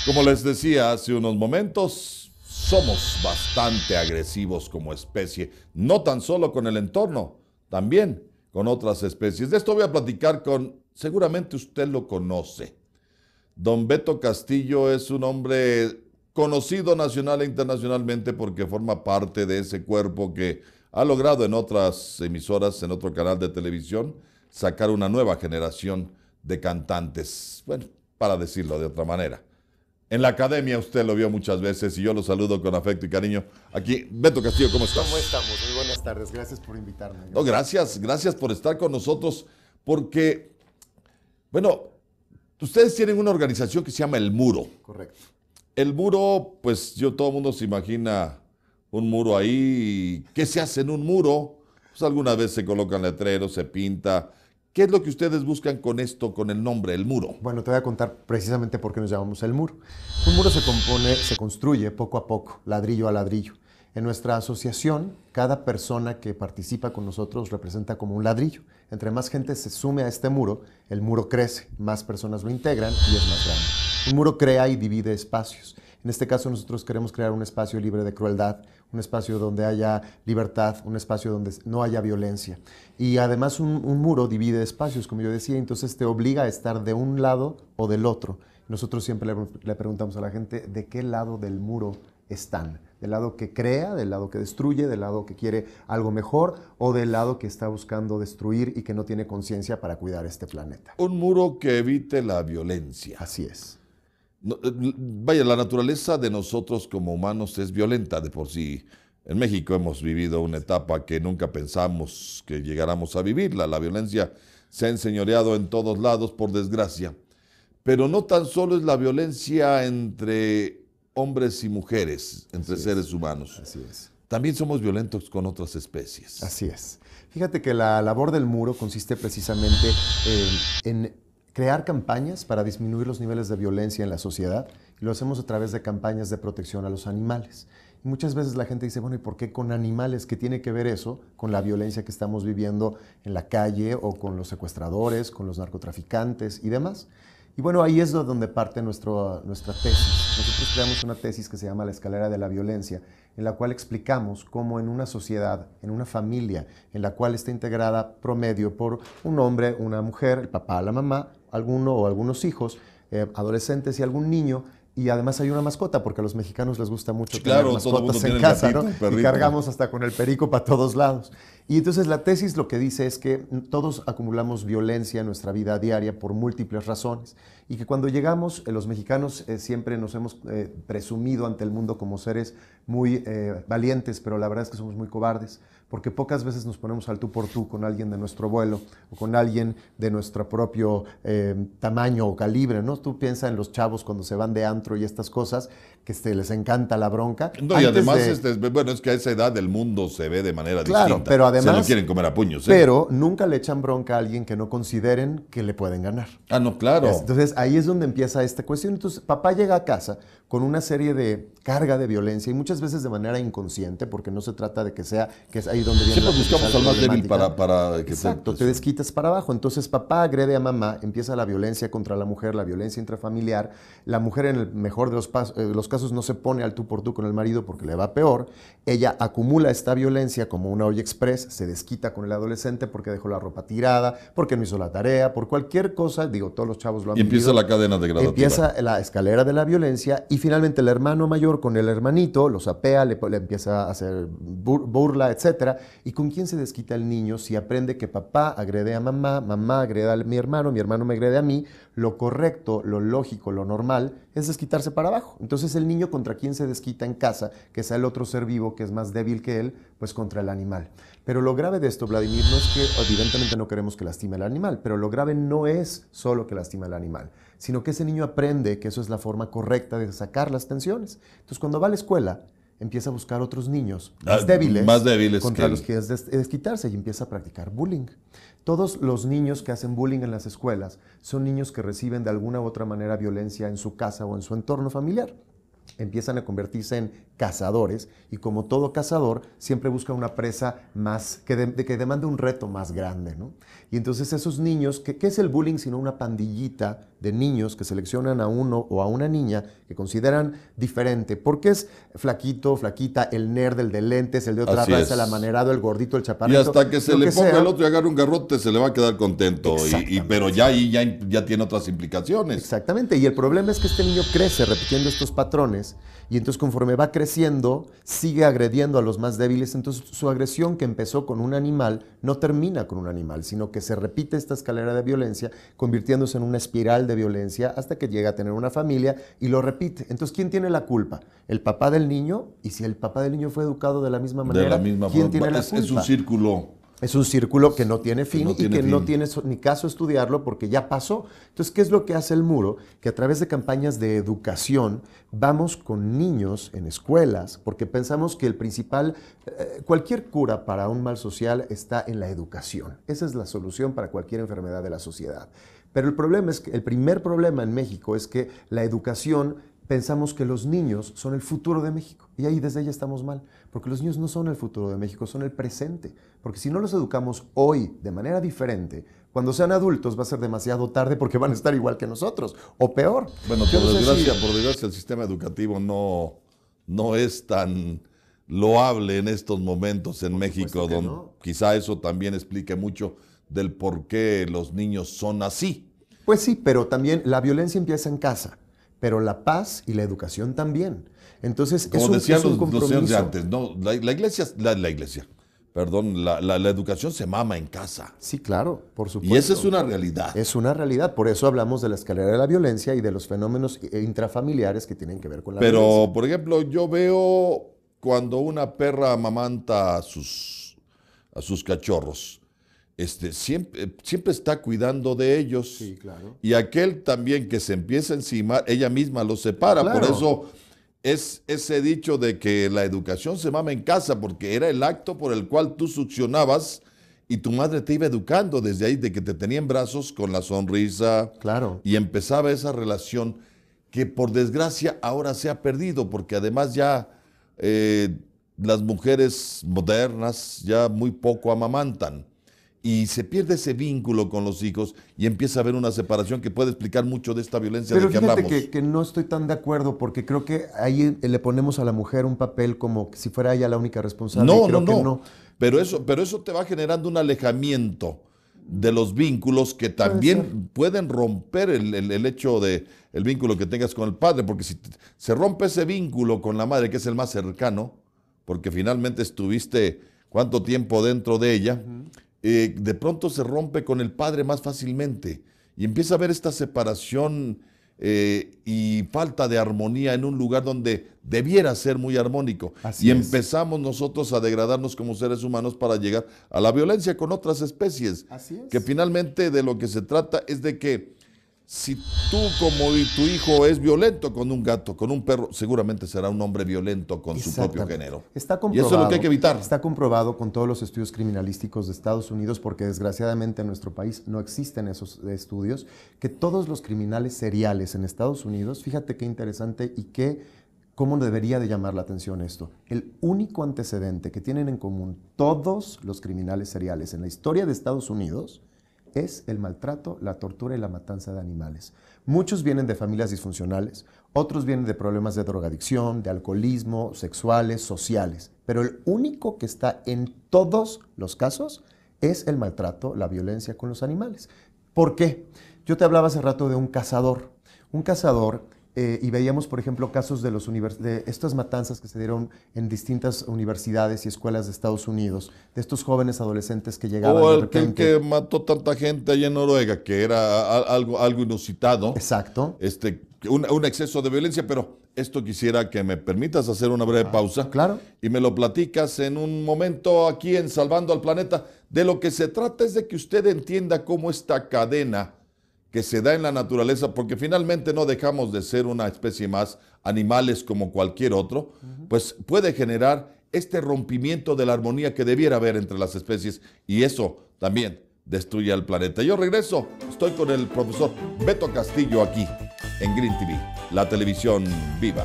Como les decía hace unos momentos, somos bastante agresivos como especie, no tan solo con el entorno, también con otras especies. De esto voy a platicar seguramente usted lo conoce. Don Beto Castillo es un hombre conocido nacional e internacionalmente porque forma parte de ese cuerpo que ha logrado en otras emisoras, en otro canal de televisión, sacar una nueva generación de cantantes. Bueno, para decirlo de otra manera. En la academia usted lo vio muchas veces y yo lo saludo con afecto y cariño. Aquí, Beto Castillo, ¿cómo estás? ¿Cómo estamos? Muy buenas tardes. Gracias por invitarme. No, gracias por estar con nosotros porque, bueno, ustedes tienen una organización que se llama El Muro. Correcto. El muro, pues todo el mundo se imagina un muro ahí. ¿Qué se hace en un muro? Pues alguna vez se colocan letreros, se pinta. ¿Qué es lo que ustedes buscan con esto, con el nombre, El Muro? Bueno, te voy a contar precisamente por qué nos llamamos El Muro. Un muro se construye poco a poco, ladrillo a ladrillo. En nuestra asociación, cada persona que participa con nosotros representa como un ladrillo. Entre más gente se sume a este muro, el muro crece, más personas lo integran y es más grande. Un muro crea y divide espacios. En este caso nosotros queremos crear un espacio libre de crueldad, un espacio donde haya libertad, un espacio donde no haya violencia. Y además un muro divide espacios, como yo decía, entonces te obliga a estar de un lado o del otro. Nosotros siempre le preguntamos a la gente de qué lado del muro están. Del lado que crea, del lado que destruye, del lado que quiere algo mejor o del lado que está buscando destruir y que no tiene conciencia para cuidar este planeta. Un muro que evite la violencia. Así es. No, vaya, la naturaleza de nosotros como humanos es violenta de por sí. En México hemos vivido una etapa que nunca pensamos que llegáramos a vivirla. La violencia se ha enseñoreado en todos lados, por desgracia. Pero no tan solo es la violencia entre hombres y mujeres, entre seres humanos. Así es. También somos violentos con otras especies. Así es. Fíjate que la labor del muro consiste precisamente en crear campañas para disminuir los niveles de violencia en la sociedad y lo hacemos a través de campañas de protección a los animales. Y muchas veces la gente dice, bueno, ¿y por qué con animales? ¿Qué tiene que ver eso con la violencia que estamos viviendo en la calle o con los secuestradores, con los narcotraficantes y demás? Y bueno, ahí es donde parte nuestra tesis. Nosotros creamos una tesis que se llama La Escalera de la Violencia, en la cual explicamos cómo en una sociedad, en una familia, en la cual está integrada promedio por un hombre, una mujer, el papá, la mamá, alguno o algunos hijos, adolescentes y algún niño, y además hay una mascota, porque a los mexicanos les gusta mucho tener mascotas en casa, ¿no? Y cargamos hasta con el perico para todos lados. Y entonces la tesis lo que dice es que todos acumulamos violencia en nuestra vida diaria por múltiples razones y que cuando llegamos, los mexicanos siempre nos hemos presumido ante el mundo como seres muy valientes, pero la verdad es que somos muy cobardes, porque pocas veces nos ponemos al tú por tú con alguien de nuestro vuelo o con alguien de nuestro propio tamaño o calibre, ¿no? Tú piensas en los chavos cuando se van de antro y estas cosas, que les encanta la bronca. No, y además, bueno, es que a esa edad el mundo se ve de manera distinta. Pero además, se lo quieren comer a puños. Pero nunca le echan bronca a alguien que no consideren que le pueden ganar. Ah, no, claro. Entonces ahí es donde empieza esta cuestión. Entonces papá llega a casa con una serie de carga de violencia y muchas veces de manera inconsciente, porque no se trata de que sea, que es ahí donde viene siempre buscamos al más débil para que exacto, te desquitas para abajo. Entonces papá agrede a mamá, empieza la violencia contra la mujer, la violencia intrafamiliar. La mujer en el mejor de los casos no se pone al tú por tú con el marido porque le va peor. Ella acumula esta violencia como una olla express, se desquita con el adolescente porque dejó la ropa tirada, porque no hizo la tarea, por cualquier cosa, digo, todos los chavos lo han vivido. Y empieza la cadena degradativa. Empieza la escalera de la violencia y finalmente el hermano mayor con el hermanito los apea, le empieza a hacer burla, etc. ¿Y con quién se desquita el niño si aprende que papá agrede a mamá, mamá agrede a mi hermano me agrede a mí? Lo correcto, lo lógico, lo normal es desquitarse para abajo. Entonces el niño contra quién se desquita en casa, que sea el otro ser vivo que es más débil que él, pues contra el animal. Pero lo grave de esto, Vladimir, no es que evidentemente no queremos que lastime al animal, pero lo grave no es solo que lastime al animal, sino que ese niño aprende que eso es la forma correcta de sacar las tensiones. Entonces cuando va a la escuela, empieza a buscar otros niños más débiles contra los que es desquitarse y empieza a practicar bullying. Todos los niños que hacen bullying en las escuelas son niños que reciben de alguna u otra manera violencia en su casa o en su entorno familiar. Empiezan a convertirse en cazadores y como todo cazador siempre busca una presa más que demande un reto más grande, ¿no? Y entonces esos niños, ¿qué es el bullying sino una pandillita de niños que seleccionan a uno o a una niña que consideran diferente, porque es flaquito, flaquita, el nerd, el de lentes, el de otra Así raza, es. el amanerado, el gordito, el Y chaparrito. hasta que se lo le que ponga sea. el otro y agarre un garrote, se le va a quedar contento. Exactamente. Pero ya ahí ya tiene otras implicaciones. Exactamente, y el problema es que este niño crece repitiendo estos patrones y entonces conforme va creciendo sigue agrediendo a los más débiles, entonces su agresión que empezó con un animal no termina con un animal, sino que se repite esta escalera de violencia convirtiéndose en una espiral de violencia hasta que llega a tener una familia y lo repite. Entonces, ¿quién tiene la culpa? ¿El papá del niño? Y si el papá del niño fue educado de la misma manera, De la misma ¿quién forma. tiene la culpa? Es un círculo. Es un círculo que no tiene fin y que no fin. tiene ni caso estudiarlo porque ya pasó. Entonces, ¿qué es lo que hace el muro? Que a través de campañas de educación vamos con niños en escuelas porque pensamos que el principal, cualquier cura para un mal social está en la educación. Esa es la solución para cualquier enfermedad de la sociedad. Pero el problema es que el primer problema en México es que la educación pensamos que los niños son el futuro de México. Y ahí desde ya estamos mal, porque los niños no son el futuro de México, son el presente. Porque si no los educamos hoy de manera diferente, cuando sean adultos va a ser demasiado tarde porque van a estar igual que nosotros, o peor. Bueno, Yo no sé por desgracia, el sistema educativo no es tan loable en estos momentos en México, donde quizá eso también explique mucho del por qué los niños son así. Pues sí, pero también la violencia empieza en casa, pero la paz y la educación también. Entonces, como es decían un los señores de compromiso. antes, no, la educación se mama en casa. Sí, claro, por supuesto. Y esa es una realidad. Es una realidad, por eso hablamos de la escalera de la violencia y de los fenómenos intrafamiliares que tienen que ver con la violencia. Pero, por ejemplo, yo veo cuando una perra amamanta a sus cachorros, siempre está cuidando de ellos. Sí, claro. Y aquel también que se empieza encima, ella misma los separa. Claro. Por eso es ese dicho de que la educación se mama en casa, porque era el acto por el cual tú succionabas y tu madre te iba educando desde ahí, de que te tenía en brazos con la sonrisa. Claro. Y empezaba esa relación que por desgracia ahora se ha perdido, porque además ya las mujeres modernas ya muy poco amamantan. Y se pierde ese vínculo con los hijos y empieza a haber una separación que puede explicar mucho de esta violencia Pero de que fíjate hablamos. que no estoy tan de acuerdo porque creo que ahí le ponemos a la mujer un papel como si fuera ella la única responsable. No, y creo que no. Pero eso te va generando un alejamiento de los vínculos que también pueden romper el hecho de el vínculo que tengas con el padre, porque si se rompe ese vínculo con la madre, que es el más cercano, porque finalmente estuviste cuánto tiempo dentro de ella, de pronto se rompe con el padre más fácilmente y empieza a haber esta separación y falta de armonía en un lugar donde debiera ser muy armónico. Así es. Empezamos nosotros a degradarnos como seres humanos para llegar a la violencia con otras especies. Así es. Que finalmente de lo que se trata es de que si tú como tu hijo es violento con un gato, con un perro, seguramente será un hombre violento con su propio género. Está Y comprobado, eso es lo que hay que evitar. Está comprobado con todos los estudios criminalísticos de Estados Unidos, porque desgraciadamente en nuestro país no existen esos estudios, que todos los criminales seriales en Estados Unidos, fíjate qué interesante y cómo debería de llamar la atención esto. El único antecedente que tienen en común todos los criminales seriales en la historia de Estados Unidos es el maltrato, la tortura y la matanza de animales. Muchos vienen de familias disfuncionales, otros vienen de problemas de drogadicción, de alcoholismo, sexuales, sociales, pero el único que está en todos los casos es el maltrato, la violencia con los animales. ¿Por qué? Yo te hablaba hace rato de un cazador. Un cazador, y veíamos, por ejemplo, casos de estas matanzas que se dieron en distintas universidades y escuelas de Estados Unidos, de estos jóvenes adolescentes que llegaban O de el repente. que mató tanta gente allá en Noruega, que era algo inusitado. Exacto. Un exceso de violencia, pero esto quisiera que me permitas hacer una breve pausa. Claro. Y me lo platicas en un momento aquí en Salvando al Planeta. De lo que se trata es de que usted entienda cómo esta cadena que se da en la naturaleza, porque finalmente no dejamos de ser una especie más, animales como cualquier otro, pues puede generar este rompimiento de la armonía que debiera haber entre las especies, y eso también destruye al planeta. Yo regreso, estoy con el profesor Beto Castillo aquí en Green TV, la televisión viva.